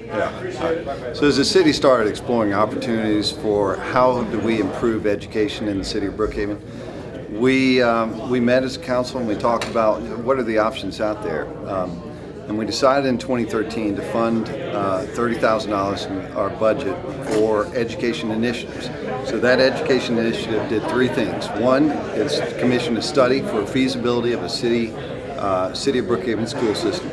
Yeah. So as the city started exploring opportunities for how do we improve education in the city of Brookhaven, we met as a council and we talked about what are the options out there. And we decided in 2013 to fund $30,000 in our budget for education initiatives. So that education initiative did three things. One is commissioned a study for feasibility of a city of Brookhaven school system.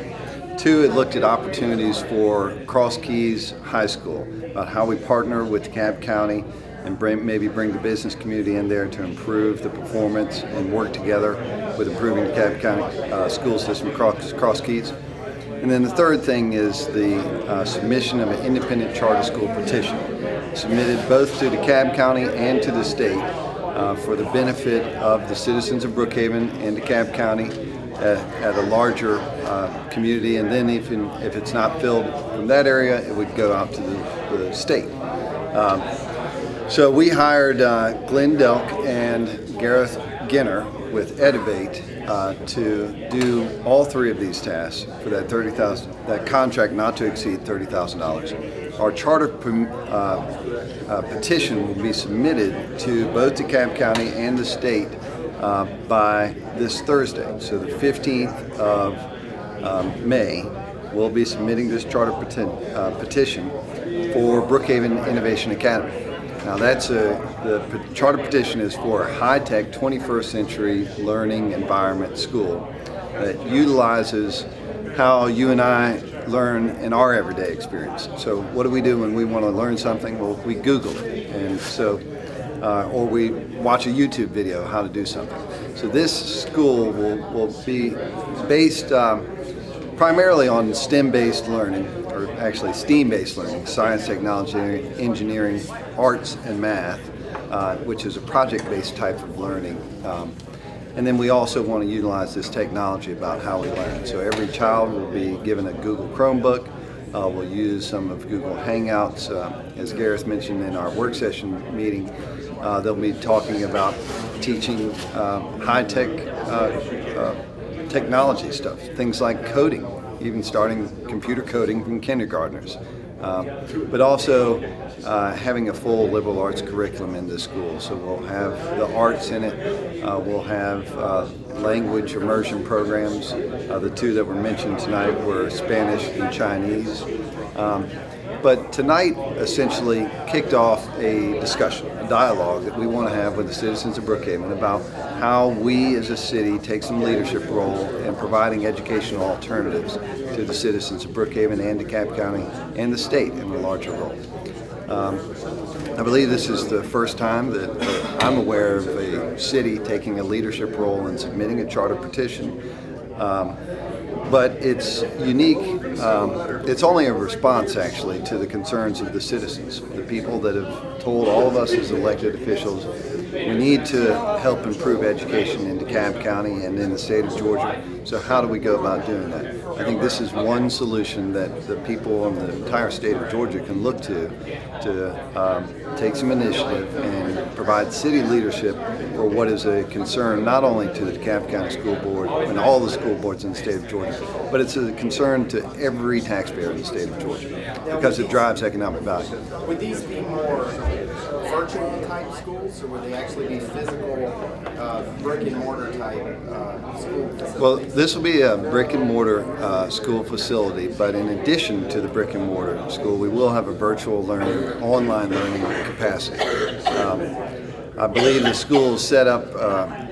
Two, it looked at opportunities for Cross Keys High School, about how we partner with DeKalb County and maybe bring the business community in there to improve the performance and work together with improving DeKalb County school system Cross Keys. And then the third thing is the submission of an independent charter school petition, submitted both to DeKalb County and to the state for the benefit of the citizens of Brookhaven and DeKalb County at a larger community, and then if it's not filled from that area, it would go out to the state. So we hired Glenn Delk and Gareth Ginner with Edivate to do all three of these tasks for that contract not to exceed $30,000. Our charter petition will be submitted to both DeKalb County and the state by this Thursday. So the 15th of May, we'll be submitting this charter petition for Brookhaven Innovation Academy. Now the charter petition is for a high-tech 21st century learning environment school that utilizes how you and I learn in our everyday experience. So what do we do when we want to learn something? Well, we Google it, and so or we watch a YouTube video how to do something. So this school will be based primarily on STEM-based learning, or actually STEAM-based learning, science, technology, engineering, arts, and math, which is a project-based type of learning. And then we also want to utilize this technology about how we learn. So every child will be given a Google Chromebook. We'll use some of Google Hangouts. As Gareth mentioned in our work session meeting, they'll be talking about teaching high-tech technology stuff, things like coding, even starting computer coding from kindergartners, but also having a full liberal arts curriculum in this school. So we'll have the arts in it, we'll have language immersion programs. The two that were mentioned tonight were Spanish and Chinese. But tonight essentially kicked off a discussion, a dialogue that we want to have with the citizens of Brookhaven about how we as a city take some leadership role in providing educational alternatives to the citizens of Brookhaven and DeKalb County and the state in a larger role. I believe this is the first time that I'm aware of a city taking a leadership role in submitting a charter petition. But it's unique. It's only a response, actually, to the concerns of the citizens, the people that have told all of us as elected officials we need to help improve education in DeKalb County and in the state of Georgia. So how do we go about doing that? I think this is one solution that the people in the entire state of Georgia can look to take some initiative and provide city leadership for what is a concern not only to the DeKalb County School Board and all the school boards in the state of Georgia, but it's a concern to every taxpayer in the state of Georgia because it drives economic value. Would these be more virtual type schools, or would they actually be physical brick and mortar type school facilities? Well, this will be a brick and mortar school facility, but in addition to the brick and mortar school, we will have a virtual learning, online learning capacity. I believe the school is set up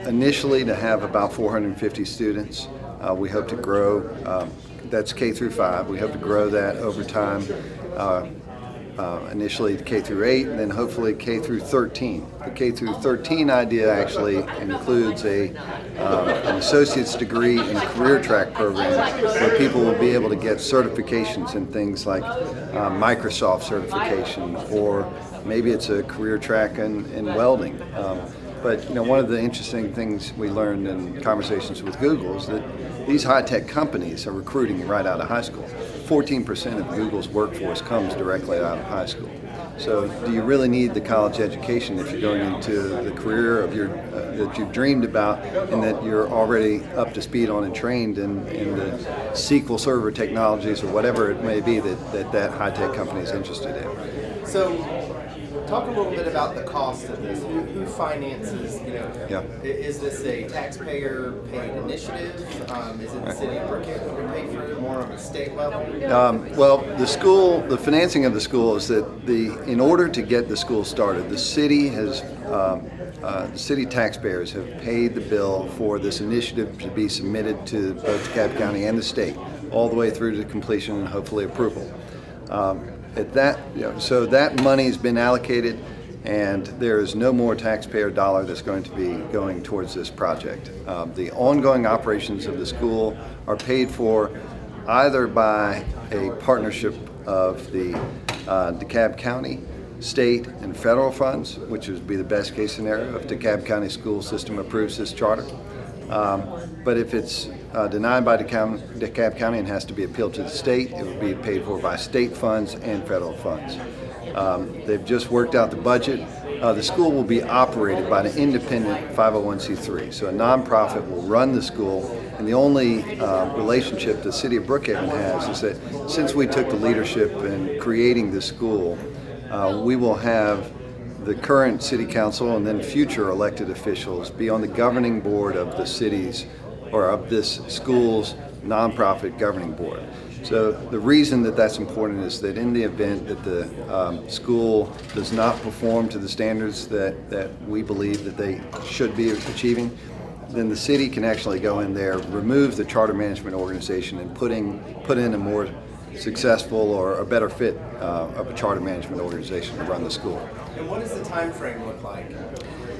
initially to have about 450 students. We hope to grow, that's K through 5, we hope to grow that over time. Initially K through 8, and then hopefully K through 13. The K through 13 idea actually includes an associate's degree in career track program where people will be able to get certifications in things like Microsoft certification, or maybe it's a career track in welding. But you know, one of the interesting things we learned in conversations with Google is that these high-tech companies are recruiting right out of high school. 14% of Google's workforce comes directly out of high school. So do you really need the college education if you're going into the career of your that you've dreamed about and that you're already up to speed on and trained in the SQL Server technologies or whatever it may be that high-tech company is interested in? So talk a little bit about the cost of this. Who finances, Yeah. Is this a taxpayer-paid initiative? Is it the city of Brookhaven who pay for it, more on the state level? Well, the financing of the school is that in order to get the school started, the city has, the city taxpayers have paid the bill for this initiative to be submitted to both DeKalb County and the state, all the way through to completion and hopefully approval. So that money has been allocated, and there is no more taxpayer dollar that's going to be going towards this project. The ongoing operations of the school are paid for either by a partnership of the DeKalb County, state, and federal funds, which would be the best case scenario if DeKalb County school system approves this charter. But if it's denied by DeKalb County and has to be appealed to the state, it would be paid for by state funds and federal funds. They've just worked out the budget. The school will be operated by an independent 501c3, so a nonprofit will run the school, and the only relationship the city of Brookhaven has is that since we took the leadership in creating the school, we will have the current city council and then future elected officials be on the governing board of the city's or of this school's nonprofit governing board. So the reason that that's important is that in the event that the school does not perform to the standards that we believe that they should be achieving, then the city can actually go in there, remove the charter management organization, and put in a more successful or a better fit of a charter management organization to run the school. And what does the time frame look like?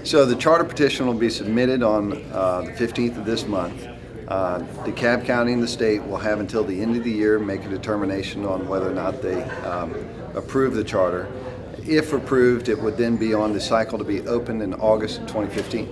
So the charter petition will be submitted on the 15th of this month. DeKalb County and the state will have until the end of the year make a determination on whether or not they approve the charter. If approved, it would then be on the cycle to be opened in August of 2015.